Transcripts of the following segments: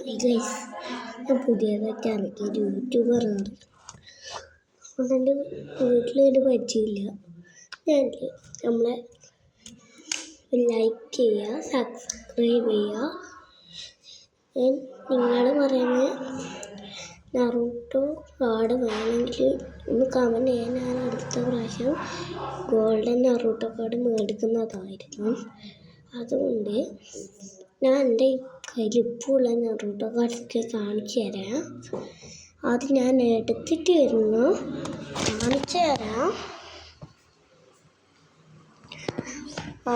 Guys, ഞാൻ പുതിയതായിട്ട് ഇറങ്ങിയ ഒരു യൂട്യൂബറാണ്. അതെൻ്റെ വീട്ടിലൊരു പരിചയമില്ല. നമ്മളെ ലൈക്ക് ചെയ്യുക, സബ്സ്ക്രൈബ് ചെയ്യുക. നിങ്ങൾ പറയുന്നത് നറൂട്ടോ കാർഡ് വേണമെങ്കിൽ ഒന്ന് കമൻറ്റ് ചെയ്യാൻ. ഞാൻ അടുത്ത പ്രാവശ്യം ഗോൾഡൻ നറൂട്ടോ കാർഡ് മേടിക്കുന്നതായിരിക്കും. അതുകൊണ്ട് ഞാൻ എൻ്റെ കയ്യിൽ ഇപ്പോൾ ഉള്ള നറൂട്ടോ കാർഡ്സൊക്കെ കാണിച്ചു തരാം. അത് ഞാൻ എടുത്തിട്ട് വരുന്നു, കാണിച്ചു തരാം.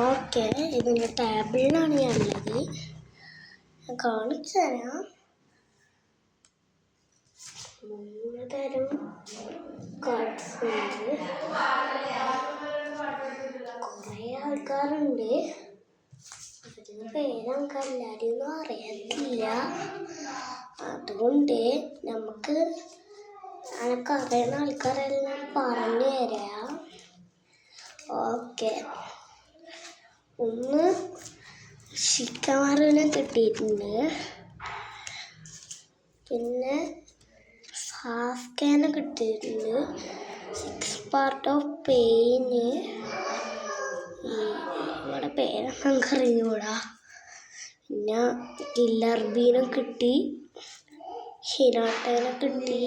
ഓക്കെ, ഇതിൻ്റെ ടേബിളിലാണ് ഞാനുള്ളത്. ഞാൻ കാണിച്ചു തരാം. 3 തരം കാർഡ്സ് ഉണ്ട്. കുറേ ആൾക്കാരുണ്ട്. അതിന് പേര് നമുക്ക് എല്ലാവരും അറിയത്തില്ല. അതുകൊണ്ട് എനിക്കറിയുന്ന ആൾക്കാരെല്ലാം പറഞ്ഞു തരാം. ഓക്കെ, ഒന്ന് ഷിക്കമാറുവിനെ കിട്ടിയിട്ടുണ്ട്. പിന്നെ സാസ്കേനെ കിട്ടിയിട്ടുണ്ട്. 6 പാർട്ട് ഓഫ് പെയിന്. ഇവിടെ പേരൊക്കെ നമുക്ക് അറിഞ്ഞുകൂടാ. പിന്നെ കില്ലർ ബീനെ കിട്ടി. ഹിനാട്ടേനെ കിട്ടി.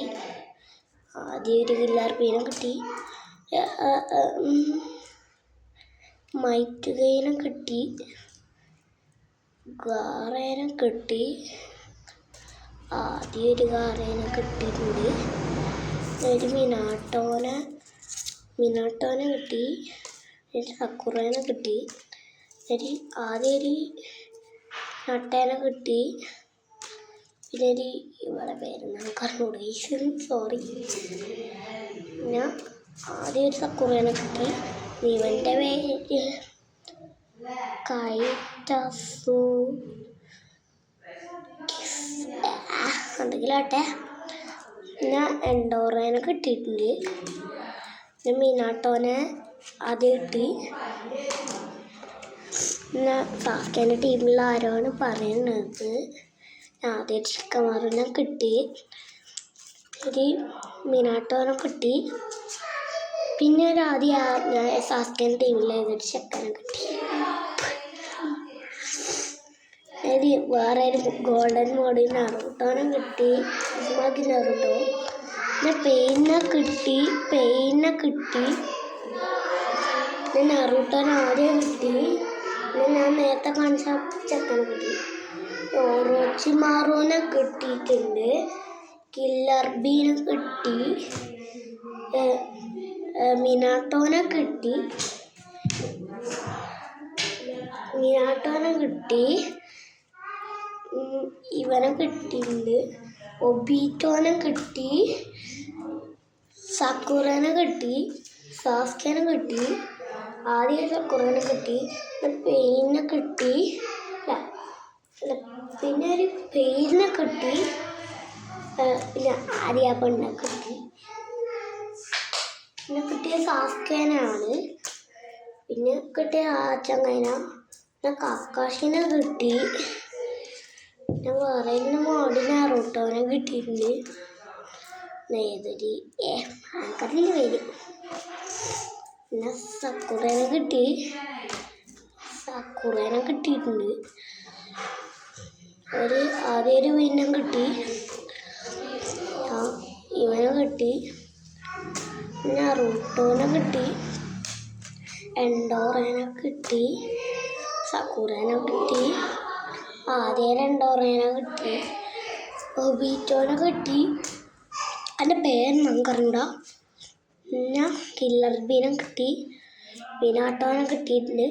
ആദ്യം ഒരു കില്ലർ ബീനെ കിട്ടി. മൈറ്റുകയിനെ കിട്ടി. ഗാറേനെ കിട്ടി. ആദ്യം ഒരു ഗാറേനെ കിട്ടിയിട്ടുണ്ട്. ഒരു മിനാട്ടോനെ കിട്ടി. ഒരു സക്കുറേനെ കിട്ടി. ആദ്യം ഒരു നട്ടേനെ കിട്ടി. പിന്നെ ഇവിടെ പേര് നമുക്ക് അറിഞ്ഞൂടെ, സോറി. പിന്നെ ആദ്യം ഒരു സക്കുറേനെ കിട്ടി. ഇവൻ്റെ പേര് കൈറ്റസു എന്തെങ്കിലും ആട്ടെ. പിന്നെ എൻഡോറേനെ കിട്ടിയിട്ടുണ്ട്. പിന്നെ മിനാട്ടോനെ ആദ്യം കിട്ടി. പിന്നെ സാസ്കേൻ്റെ ടീമിലുള്ള ആരോണ് പറയുന്നത്. ആദ്യം ഷിക്കമാറിനെ കിട്ടി. ഒരു മിനാട്ടോനെ കിട്ടി. പിന്നെ ഞാൻ സാസ്കേൻ്റെ ടീമിലായതൊരു ചെക്കനെ കിട്ടി. വേറെ ഒരു ഗോൾഡൻ മോഡിൽ നറൂട്ടോനെ കിട്ടി. നറൂട്ടോ. പിന്നെ പെയിനെ കിട്ടി. പിന്നെ നറൂട്ടോനെ ആദ്യം കിട്ടി. പിന്നെ ഞാൻ നേരത്തെ കാണിച്ച ചെക്കനെ കിട്ടി. ഓറോച്ചിമാറൂനെ കിട്ടിയിട്ടുണ്ട്. കില്ലർ ബീനെ കിട്ടി. മിനാട്ടോനെ കിട്ടി. ഇവനെ കിട്ടിയിട്ടുണ്ട്. ഒബീറ്റോനെ കിട്ടി. സക്കുറേനെ കിട്ടി. സാസ്കേനെ കിട്ടി. ആദ്യം സക്കുറേനെ കിട്ടി. പെയിനെ കിട്ടി. പിന്നെ ഒരു പെയിനെ കിട്ടി. പിന്നെ ആര്യാപ്പണ്ണെ കിട്ടി. പിന്നെ കിട്ടിയ സാസ്കേനാണ്. പിന്നെ കിട്ടിയ ചങ്ങായിന. പിന്നെ കക്കാഷിനെ കിട്ടി. പിന്നെ വേറെ മോഡിന് നറൂട്ടോനെ കിട്ടിയിട്ടുണ്ട്. ഏതൊരു ആൾക്കാരിൽ പേര്. പിന്നെ സക്കുറേനെ കിട്ടിയിട്ടുണ്ട്. ആദ്യം ഒരു വീണ്ടും കിട്ടി. ഇവനെ കിട്ടി. നറൂട്ടോനെ കിട്ടി. എൻഡോറേനെ കിട്ടി. സക്കുറേനെ കിട്ടി. ആദ്യം എൻഡോറേനെ കിട്ടി. ഒബീറ്റോനെ കിട്ടി. അതിൻ്റെ പേര് നമുക്കറിഞ്ഞൂടാ. പിന്നെ കില്ലർ ബീനെ കിട്ടി. മിനാട്ടോനെ കിട്ടിയിട്ടുണ്ട്.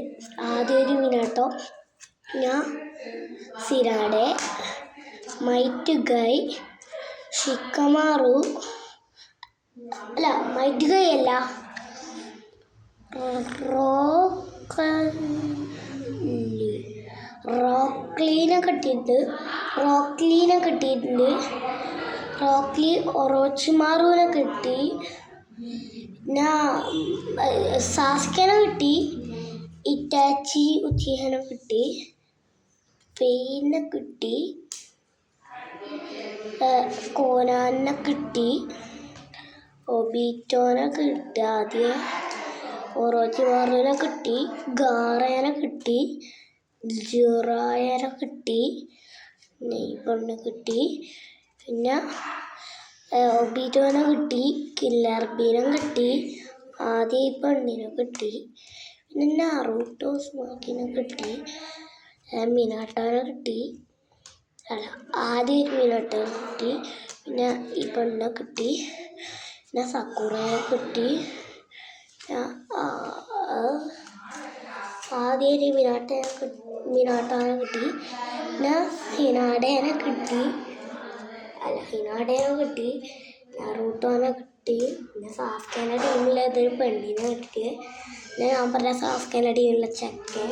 ആദ്യം ഒരു മിനാട്ടോ. ഞാൻ സിരാഡെ, മൈറ്റുഗൈ, ഷിക്കമാറു മൈറ്റുഗൈ അല്ല, റോക്ലീനെ കിട്ടിയിട്ടുണ്ട്. റോക്ലി ഒറോച്ചിമാറുവിനെ കിട്ടി. പിന്നെ സാസ്കേനെ കിട്ടി. ഇറ്റാച്ചി ഉച്ചിഹനെ കിട്ടി. പെയിനെ കിട്ടി. കോനാനെ കിട്ടി, ഒബീറ്റോനെ കിട്ടി, ആദ്യം ഒറോച്ചിമാറിനെ കിട്ടി, ഗാറേനെ കിട്ടി, ജിറായനെ കിട്ടി, നെയ്ബറിനെ കിട്ടി, പിന്നെ ഒബീറ്റോനെ കിട്ടി, കില്ലർബീനെ കിട്ടി, ആദ്യം ഈ പെണ്ണിനെ കിട്ടി, പിന്നെ നാറൂട്ടോസ്മാക്കിനെ കിട്ടി, മിനാട്ടോനെ കിട്ടി, അല്ല ആദ്യം മിനാട്ടോനെ കിട്ടി, പിന്നെ ഈ പെണ്ണിനെ കിട്ടി, പിന്നെ സക്കുറയെ കിട്ടി, ആദ്യം മിനാട്ടോനെ കിട്ടി, പിന്നെ ഹിനാഡേനെ കിട്ടി, നാറൂട്ടോനെ കിട്ടി, പിന്നെ സാസ്കേൻ്റെ ടീമിൽ ഏതൊരു പെണ്ണിനെ കിട്ടി, പിന്നെ ഞാൻ പറഞ്ഞ സാസ്കേൻ്റെ ടീമിലുള്ള ചെക്കൻ,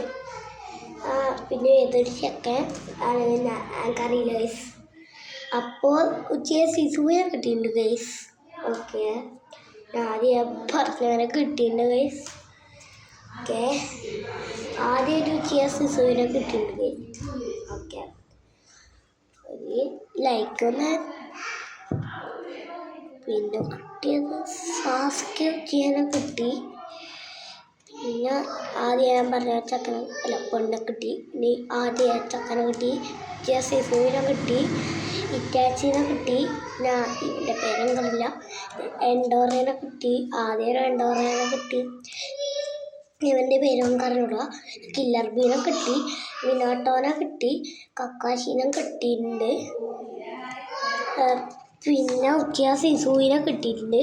പിന്നെ ഏതൊരു ചെക്കൻ എനിക്കറിയില്ല ഗൈസ്. അപ്പോൾ ഉച്ചയെ സിസുവിനെ കിട്ടിയിട്ടുണ്ട് ഗൈസ്. ഓക്കെ, ആദ്യം പറഞ്ഞവനെ കിട്ടിയിട്ടുണ്ട് ഗൈസ്. ഓക്കെ, ആദ്യം ഒരു ഉച്ചയെ സിസുവിനെ കിട്ടിയിട്ടുണ്ട് ഗൈസ്. ഓക്കെ, ഒരു ലൈക്കൊന്ന്. പിന്നെ കിട്ടിയത് സാസ്കെ ഉച്ചയെ കിട്ടി, പിന്നെ ആദ്യം ഞാൻ പറഞ്ഞ ചക്കനെ പെണ്ണെ കിട്ടി, ഇനി ആദ്യം ചക്കനെ കിട്ടി, സിസുവിനെ കിട്ടി, ഇറ്റാച്ചിനെ കിട്ടി, പിന്നെ ഇവൻ്റെ പേരെന്തറിയില്ല, എൻഡോറേനെ കിട്ടി, ആദ്യം എൻഡോറേനെ കിട്ടി, ഇവൻ്റെ പേരും അറിഞ്ഞൂടാ, കില്ലർബീനെ കിട്ടി, മിനാട്ടോനെ കിട്ടി, കക്കാശീനെ കിട്ടിയിട്ടുണ്ട്, പിന്നെ ഉച്ചിയ സിസുവിനെ കിട്ടിയിട്ടുണ്ട്,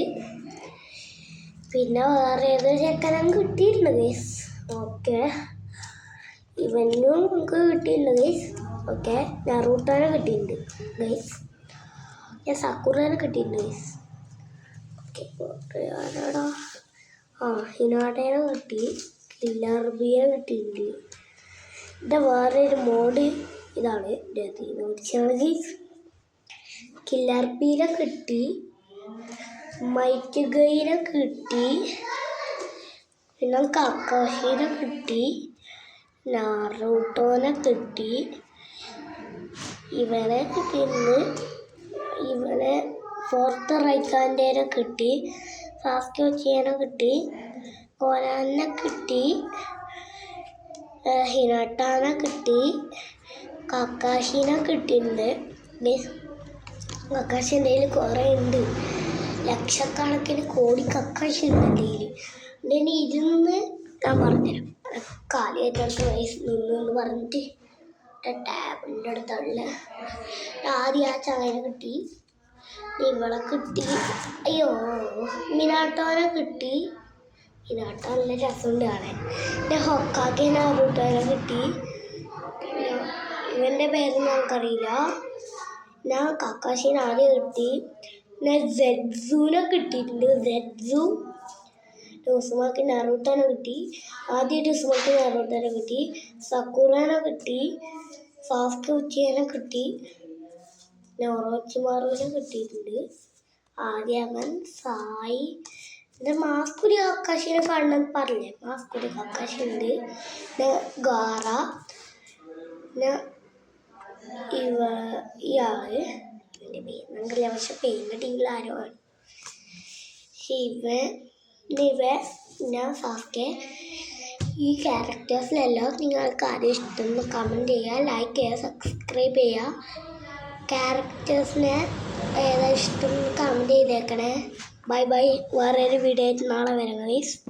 പിന്നെ വേറെ ഏതൊരു ചെക്കനും കിട്ടിയിട്ടുണ്ട് ഗൈസ്. ഓക്കെ, ഇവനും നമുക്ക് കിട്ടിയിട്ടുണ്ട് ഗൈസ്. ഓക്കെ, നറൂട്ടോനെ കിട്ടിയിട്ടുണ്ട് ഗൈസ്, ഞാൻ സക്കുറേനെ കിട്ടിയിട്ടുണ്ട് ഗൈസ്. ഓക്കെ, ആരാടാ, ഹിനാട്ടേനെ കിട്ടി, കില്ലർബിയെ കിട്ടിയിട്ടുണ്ട്. ഇതിൻ്റെ വേറെ ഒരു മോഡ് ഇതാണ് ഗൈസ്. കില്ലർബിയെ കിട്ടി, മൈറ്റ് ഗൈനെ കിട്ടി, പിന്നെ കക്കാശീനെ കിട്ടി, നാറൂട്ടോനെ കിട്ടി, ഇവനെ കിട്ടിയിട്ടുണ്ട്, ഇവനെ ഫോർത്ത് റൈക്കാൻഡേനെ കിട്ടി, സാസ്കെ ഉച്ചിയനെ കിട്ടി, കോനാനെ കിട്ടി, ഹിനാട്ടാനെ കിട്ടി, കക്കാശീനെ കിട്ടിയിട്ടുണ്ട്. കക്കാശി എൻ്റെ കയ്യിൽ കുറേ ഉണ്ട്, ലക്ഷക്കണക്കിന് കോടി കക്കാശി ഉണ്ട് എൻ്റെ കയ്യിൽ. എൻ്റെ ഇരുന്ന് ഞാൻ പറഞ്ഞുതരാം, കാലിയേറ്റടുത്ത് വയസ്സ് നിന്ന് പറഞ്ഞിട്ട് ടാബിൻ്റെ അടുത്തുള്ള ആദ്യം ആ ചങ്ങനെ കിട്ടി, ഇവളെ കിട്ടി, അയ്യോ മിനാട്ടോനെ കിട്ടി, മിനാട്ടോ നല്ല രസമുണ്ട് കാണാൻ, പിന്നെ ഹൊക്കാക്കെ നാറൂട്ടോനെ കിട്ടി, പിന്നെ ഇവൻ്റെ പേര് നമുക്കറിയില്ല, ഞാൻ കക്കാശീനെ ആദ്യം കിട്ടി, പിന്നെ സെഡ്സൂനെ കിട്ടിയിട്ടുണ്ട്, സെഡ്സു, ഡോസുമാക്കി നാറൂട്ടോനെ കിട്ടി, ആദ്യം ഡോസുമാക്കി നാറൂട്ടോനെ കിട്ടി, സക്കുറേനെ കിട്ടി, സാസ്കെ ഉച്ചിയനെ കിട്ടി, പിന്നെ ഒറോച്ചിമാറുവിനെ കിട്ടിയിട്ടുണ്ട്, ആദ്യം അവൻ സായി, പിന്നെ മാസ്കുരി കക്കാശീനെ കാണണമെന്ന് പറഞ്ഞില്ലേ, മാസ്കുരി കക്കാശി ഉണ്ട്, പിന്നെ ഗാറ, പിന്നെ ഇയാള് ഇവൻ്റെ പേരെന്നറിയില്ല, പക്ഷെ പേരിൻ്റെ ടീമിൽ ആരോ ആണ്, പിന്നെ സാസ്കെ. ഈ ക്യാരക്ടേഴ്സിലെല്ലാം നിങ്ങൾക്ക് ആരും ഇഷ്ടം കമൻറ്റ് ചെയ്യുക, ലൈക്ക് ചെയ്യുക, സബ്സ്ക്രൈബ് ചെയ്യുക. ക്യാരക്ടേഴ്സിനെ ഏതാ ഇഷ്ടം കമൻറ്റ് ചെയ്തേക്കണേ. ബൈ ബൈ, വേറൊരു വീഡിയോ ആയിട്ട് നാളെ വരാം ഗൈസ്.